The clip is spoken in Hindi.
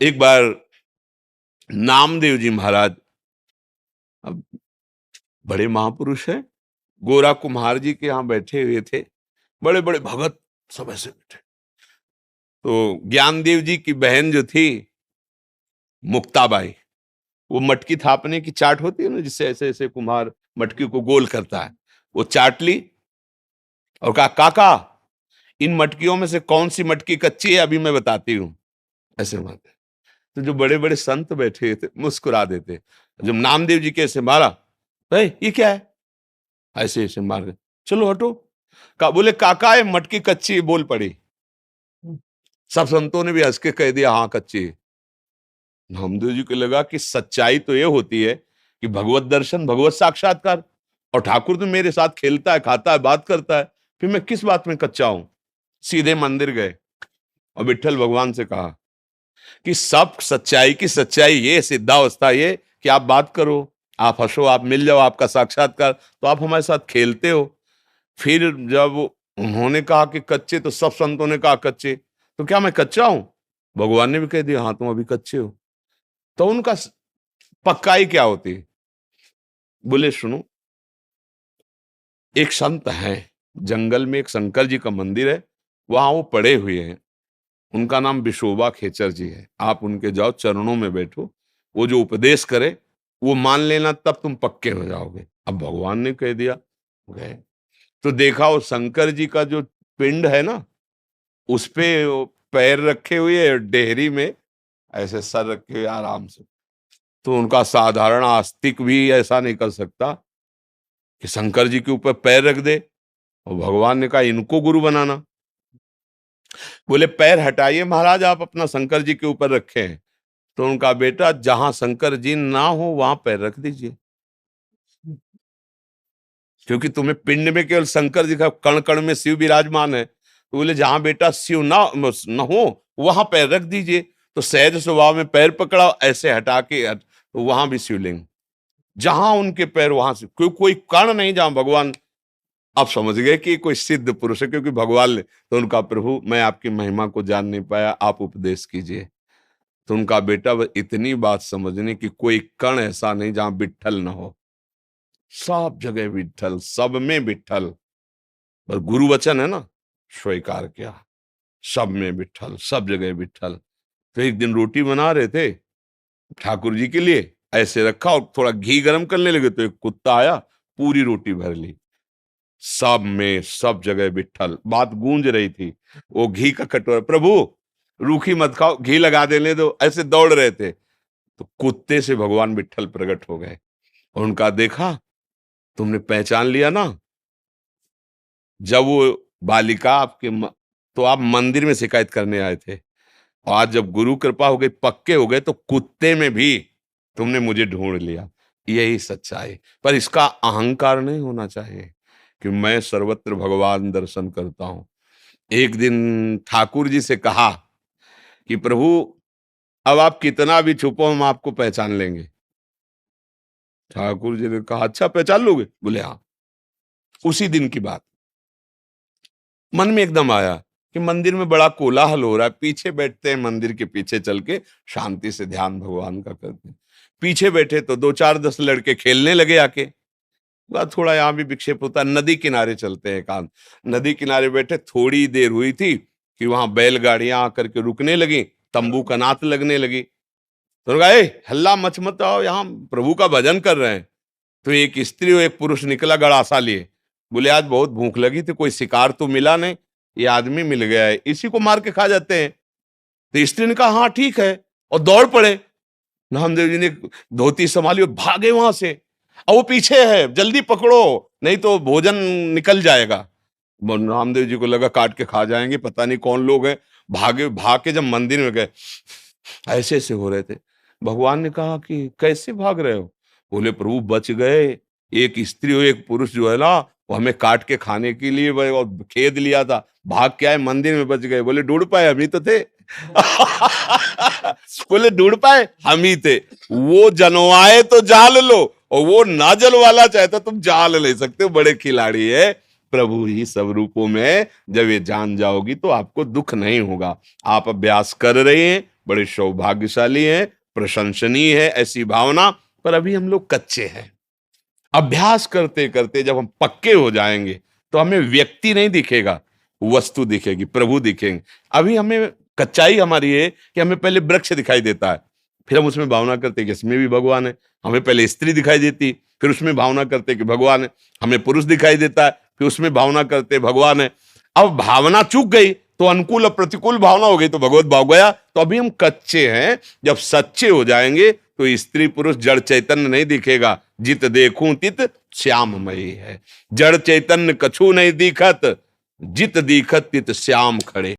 एक बार नामदेव जी महाराज, अब बड़े महापुरुष हैं, गोरा कुम्हार जी के यहाँ बैठे हुए थे। बड़े बड़े भगत सब ऐसे बैठे। तो ज्ञानदेव जी की बहन जो थी मुक्ताबाई, वो मटकी थापने की चाट होती है ना, जिससे ऐसे ऐसे कुम्हार मटकी को गोल करता है, वो चाट ली और कहा, काका इन मटकियों में से कौन सी मटकी कच्ची है, अभी मैं बताती हूँ। ऐसे मारते। तो जो बड़े बड़े संत बैठे थे मुस्कुरा देते। जब नामदेव जी के ऐसे मारा, ये क्या है, ऐसे ऐसे मार गए, चलो हटो। बोले काका ये मटकी कच्ची, बोल पड़ी। सब संतों ने भी हंस के कह दिया, हाँ कच्ची है। नामदेव जी को लगा कि सच्चाई तो ये होती है कि भगवत दर्शन, भगवत साक्षात्कार, और ठाकुर तो मेरे साथ खेलता है, खाता है, बात करता है, फिर मैं किस बात में कच्चा हूं। सीधे मंदिर गए और विट्ठल भगवान से कहा कि सब सच्चाई की सच्चाई ये, सिद्धावस्था ये कि आप बात करो, आप हंसो, आप मिल जाओ, आपका साक्षात्कार, तो आप हमारे साथ खेलते हो। फिर जब उन्होंने कहा कि कच्चे, तो सब संतों ने कहा कच्चे, तो क्या मैं कच्चा हूं? भगवान ने भी कह दिया, हाँ तुम अभी कच्चे हो। तो उनका पक्काई क्या होती है? बोले सुनो, एक संत है, जंगल में एक शंकर जी का मंदिर है, वहां वो पड़े हुए हैं। उनका नाम विशोबा खेचर जी है। आप उनके जाओ, चरणों में बैठो, वो जो उपदेश करे वो मान लेना, तब तुम पक्के हो जाओगे। अब भगवान ने कह दिया, गए। तो देखा वो शंकर जी का जो पिंड है ना, उस पे वो पैर रखे हुए डेहरी में, ऐसे सर रखे हुए आराम से। तो उनका साधारण आस्तिक भी ऐसा नहीं कर सकता कि शंकर जी के ऊपर पैर रख दे। और भगवान ने कहा इनको गुरु बनाना। बोले पैर हटाइए महाराज, आप अपना शंकर जी के ऊपर रखे हैं। तो उनका बेटा, जहां शंकर जी ना हो वहां पैर रख दीजिए, क्योंकि तुम्हें पिंड में केवल शंकर जी का, कण कण में शिव विराजमान है। तो बोले जहां बेटा शिव ना हो वहां पैर रख दीजिए। तो सहज स्वभाव में पैर पकड़ा, ऐसे हटा के तो वहां भी शिवलिंग, जहां उनके पैर वहां से कोई कण नहीं जहां भगवान। आप समझ गए कि कोई सिद्ध पुरुष है, क्योंकि भगवान ने तो उनका, प्रभु मैं आपकी महिमा को जान नहीं पाया, आप उपदेश कीजिए। तो उनका बेटा बस इतनी बात समझने की, कोई कण ऐसा नहीं जहां विट्ठल ना हो, सब जगह विट्ठल, सब में विट्ठल। बस गुरु वचन है ना, स्वीकार किया, सब में विट्ठल, सब जगह विट्ठल। तो एक दिन रोटी बना रहे थे ठाकुर जी के लिए, ऐसे रखा और थोड़ा घी गर्म करने लगे, तो एक कुत्ता आया, पूरी रोटी भर ली। सब में सब जगह विट्ठल, बात गूंज रही थी। वो घी का कटोरा, प्रभु रूखी मत खाओ, घी लगा देने दो, ऐसे दौड़ रहे थे। तो कुत्ते से भगवान विट्ठल प्रकट हो गए और उनका, देखा तुमने पहचान लिया ना, जब वो बालिका तो आप मंदिर में शिकायत करने आए थे, और आज जब गुरु कृपा हो गई, पक्के हो गए, तो कुत्ते में भी तुमने मुझे ढूंढ लिया। यही सच्चाई। पर इसका अहंकार नहीं होना चाहिए कि मैं सर्वत्र भगवान दर्शन करता हूं। एक दिन ठाकुर जी से कहा कि प्रभु अब आप कितना भी छुपो, हम आपको पहचान लेंगे। ठाकुर जी ने कहा, अच्छा पहचान लोगे? बोले हाँ। उसी दिन की बात, मन में एकदम आया कि मंदिर में बड़ा कोलाहल हो रहा है, पीछे बैठते हैं, मंदिर के पीछे चल के शांति से ध्यान भगवान का करते हैं। पीछे बैठे तो 2 4 10 लड़के खेलने लगे आके। थोड़ा यहाँ भी विक्षेप होता है, नदी किनारे चलते हैं एकांत। नदी किनारे बैठे, थोड़ी देर हुई थी कि वहां बैलगाड़ियां आकर के रुकने लगी, तंबू कनात लगने लगी। तो कहा, हल्ला मत आओ, यहाँ प्रभु का भजन कर रहे हैं। तो एक स्त्री और एक पुरुष निकला गड़ासा लिए। बोले आज बहुत भूख लगी थी, कोई शिकार तो मिला नहीं, ये आदमी मिल गया है, इसी को मार के खा जाते हैं। तो स्त्री ने कहा हाँ ठीक है, और दौड़ पड़े। नामदेव जी ने धोती संभाली और भागे वहां से, और वो पीछे है, जल्दी पकड़ो नहीं तो भोजन निकल जाएगा। नामदेव जी को लगा काट के खा जाएंगे, पता नहीं कौन लोग हैं। भाग के जब मंदिर में गए, ऐसे ऐसे हो रहे थे। भगवान ने कहा कि कैसे भाग रहे हो? बोले प्रभु बच गए, एक स्त्री और एक पुरुष जो है ना, वो हमें काट के खाने के लिए और खेद लिया था, भाग के आए, मंदिर में बच गए। बोले ढूंढ पाए? हम ही तो थे। बोले ढूंढ पाए? हम ही थे। वो जनवाए तो जाल लो, और वो ना जलवाला चाहे तो तुम जाल ले सकते हो, बड़े खिलाड़ी है। प्रभु ही सब रूपों में, जब ये जान जाओगी तो आपको दुख नहीं होगा। आप अभ्यास कर रहे हैं, बड़े सौभाग्यशाली हैं, प्रशंसनीय है ऐसी भावना। पर अभी हम लोग कच्चे हैं। अभ्यास करते करते जब हम पक्के हो जाएंगे तो हमें व्यक्ति नहीं दिखेगा, वस्तु दिखेगी, प्रभु दिखेंगे। अभी हमें कच्चाई हमारी है कि हमें पहले वृक्ष दिखाई देता है, फिर हम उसमें भावना करते हैं कि इसमें भी भगवान है। हमें पहले स्त्री दिखाई देती, फिर उसमें भावना करते कि भगवान है। हमें पुरुष दिखाई देता है, फिर उसमें भावना करते भगवान है। अब भावना चूक गई तो अनुकूल और प्रतिकूल भावना हो गई तो भगवत भाव गया। तो अभी हम कच्चे हैं। जब सच्चे हो जाएंगे तो स्त्री पुरुष जड़ चैतन्य नहीं दिखेगा। जित देखूं तित श्याममयी है। जड़ चैतन्य कछु नहीं दिखत, जित दिखत तित श्याम खड़े।